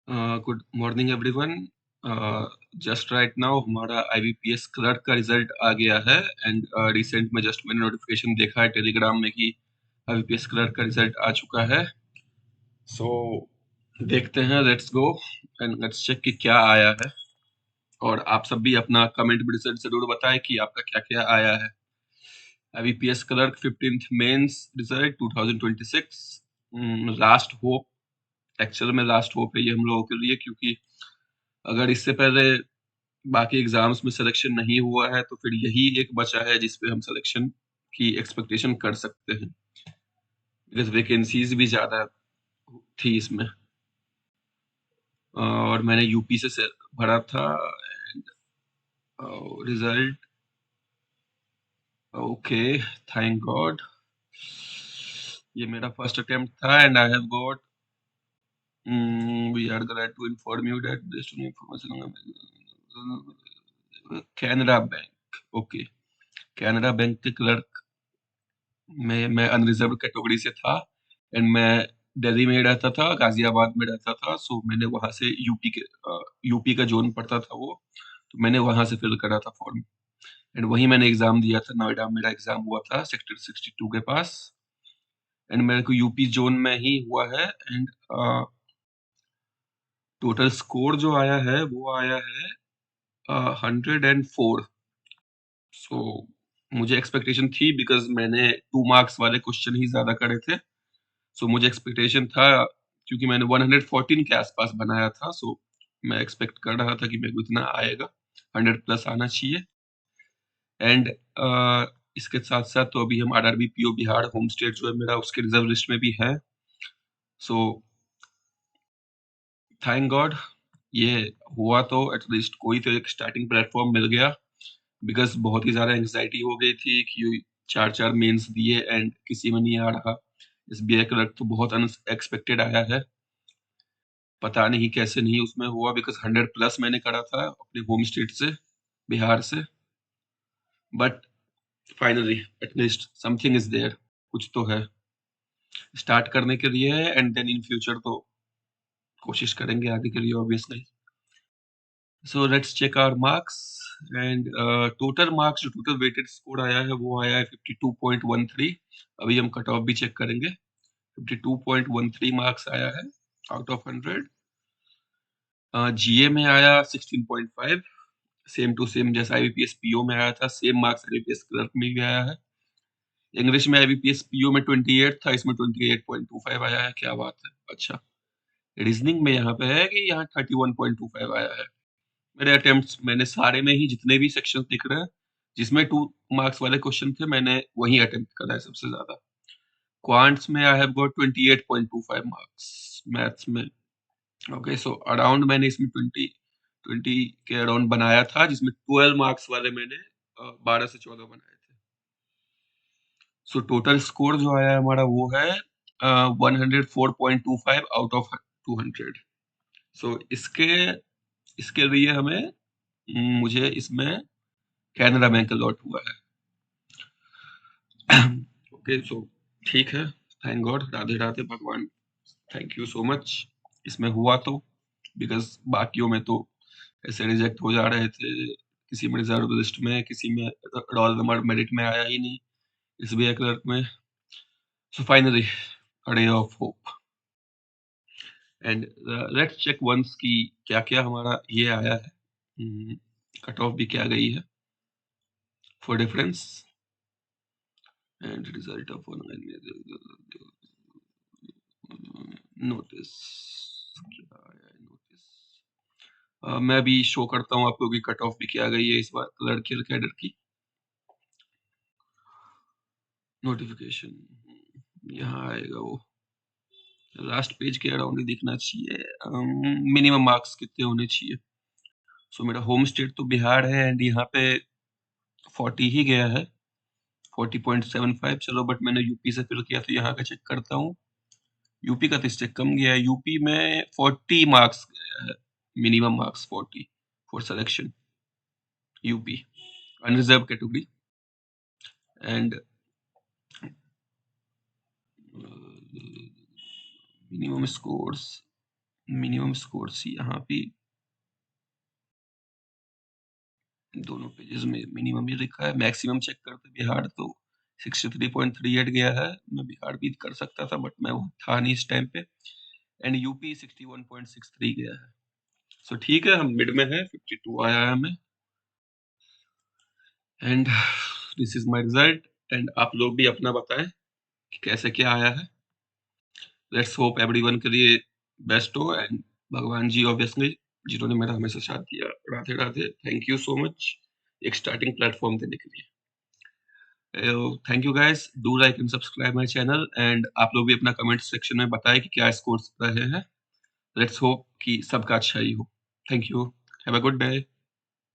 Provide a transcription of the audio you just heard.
Good morning everyone. Just right now हमारा IBPS clerk का result आ गया है एंड रिसेंट में जस्ट मैंने नोटिफिकेशन देखा है टेलीग्राम में कि आईबीपीएस क्लर्क का रिजल्ट आ चुका है। सो देखते हैं, let's go and let's check कि क्या आया है। और आप सब भी अपना कमेंट में रिजल्ट जरूर बताएं कि आपका क्या क्या आया है। IBPS clerk 15th mains result 2026, last hope. Actual में लास्ट होप है ये हम लोगों के लिए, क्योंकि अगर इससे पहले बाकी एग्जाम्स में सिलेक्शन नहीं हुआ है तो फिर यही एक बचा है जिसपे हम सिलेक्शन की एक्सपेक्टेशन कर सकते हैं, बिकॉज वैकेंसीज भी ज्यादा थी इसमें। और मैंने यूपी से भरा था and result okay, thank God. ये मेरा फर्स्ट अटेम्प्ट था and I have got we are glad to inform you that based on information Canara bank. Okay, Canara bank के क्लर्क में मैं अनरिजर्व कैटेगरी से था एंड मैं दिल्ली में रहता था, गाजियाबाद में रहता था। सो मैंने वहां से यूपी का जोन पड़ता था वो, तो मैंने वहां से फिल करा था फॉर्म एंड वहीं मैंने एग्जाम दिया था। नोएडा मेरा एग्जाम हुआ था सेक्टर 62 के पास एंड मेरे को यूपी जोन में ही हुआ है एंड टोटल स्कोर जो आया है वो आया है 104। सो मुझे एक्सपेक्टेशन थी बिकॉज मैंने 2 मार्क्स वाले क्वेश्चन ही ज्यादा करे थे। सो मुझे एक्सपेक्टेशन था, क्योंकि मैंने 114 के आसपास बनाया था। सो मैं एक्सपेक्ट कर रहा था कि मेरे को इतना आएगा, 100 प्लस आना चाहिए। एंड इसके साथ साथ तो अभी हम RRB PO Bihar home state जो है मेरा, उसके रिजर्व लिस्ट में भी है। सो थैंक गॉड ये हुआ, तो एटलीस्ट कोई तो एक स्टार्टिंग प्लेटफॉर्म मिल गया। बिकॉज बहुत ही ज्यादा एंग्जाइटी हो गई थी कि 4 4 मेंस दिए एंड किसी में नहीं आ रहा। एसबीआई क्लर्क तो बहुत अनएक्सपेक्टेड आया है, पता नहीं कैसे नहीं उसमें हुआ, बिकॉज 100 प्लस मैंने करा था अपने होम स्टेट से, बिहार से। But finally at least something is there, कुछ तो है स्टार्ट करने के लिए एंड देन इन फ्यूचर तो कोशिश करेंगे आगे के लिए obviously. So let's check our marks and total marks, जो टोटल वेटेड स्कोर आया है वो आया है 52.13। अभी हम कट ऑफ भी चेक करेंगे। 52.13 मार्क्स आया है आउट ऑफ 100। जीए में आया 16.5, सेम टू सेम जैसा आईबीपीएस पीओ में आया था, सेम मार्क्स आईबीपीएस क्लर्क में भी आया है। इंग्लिश में आईबीपीएस पीओ में 28 था, इसमें 28.25 आया है। क्या बात है, अच्छा। रीजनिंग में यहाँ पे है कि यहाँ 31.25 आया है। मेरे अटेम्प्ट्स मैंने सारे में ही जितने भी सेक्शन दिख रहे हैं जिसमें 2 मार्क्स वाले क्वेश्चन थे, मैंने वही अटेम्प्ट करा है सबसे ज्यादा। क्वांट्स में आई हैव गॉट 28.25 मार्क्स मैथ्स में। ओके, सो अराउंड मैंने इसमें 20 के अराउंड बनाया था, जिसमें 12 मार्क्स वाले मैंने 12 से 14 बनाए थे। सो टोटल स्कोर जो आया है हमारा वो है 104.25 आउट ऑफ 200। सो इसके लिए हमें मुझे इसमें कैनरा बैंक अलॉट हुआ है। ओके, सो ठीक है, थैंक गॉड, राधे राधे भगवान, थैंक यू सो मच। इसमें हुआ तो, बिकॉज बाकियों में तो ऐसे रिजेक्ट हो जा रहे थे, किसी में रिजर्व लिस्ट में, किसी में रोल नंबर मेरिट में आया ही नहीं, एसबीआई क्लर्क में। सो finally a ray of hope and let's check once की क्या क्या हमारा ये आया है, कट ऑफ भी क्या गई है for difference and result of notice. क्या आया है नोटिस? मैं अभी शो करता हूँ आपको कि कट ऑफ भी क्या गई है इस बार क्लर्कियल कैडर की। नोटिफिकेशन यहाँ आएगा, वो लास्ट पेज के अराउंड ही दिखना चाहिए। मिनिमम मार्क्स कितने होने चाहिए। सो मेरा होम स्टेट तो बिहार है एंड यहाँ पे 40 ही गया है, 40.75। चलो, बट मैंने यूपी से फिल किया तो यहाँ का चेक करता हूँ। यूपी का तो इससे कम गया है, यूपी में 40 मार्क्स गया है, minimum marks 40 for selection UP unreserve category. And minimum scores minimum scores यहाँ पे दोनों पेजेज़ में मिनिमम ही लिखा है, मैक्सिमम चेक करते बिहार तो 63.38 गया है। मैं बिहार भी कर सकता था बट मैं वो था नहीं इस टाइम पे एंड यूपी 61.63 गया है। सो ठीक है, हम मिड में हैं, 52 आया है हमें and this is my result and आप लोग भी अपना बताएँ कि कैसे क्या आया है। लेट्स होप एवरीवन के लिए बेस्ट हो एंड भगवान जी ऑब्वियसली जिन्होंने मेरा हमेशा साथ दिया, Radhe Radhe, thank you so much एक स्टार्टिंग प्लेटफॉर्म देने के लिए। Thank you guys, do like and subscribe my channel and आप लोग भी अपना कमेंट सेक्शन में बताएं कि क्या स्कोर्स रहे हैं। लेट्स होप कि सबका अच्छा ही हो। Thank you, have a good day.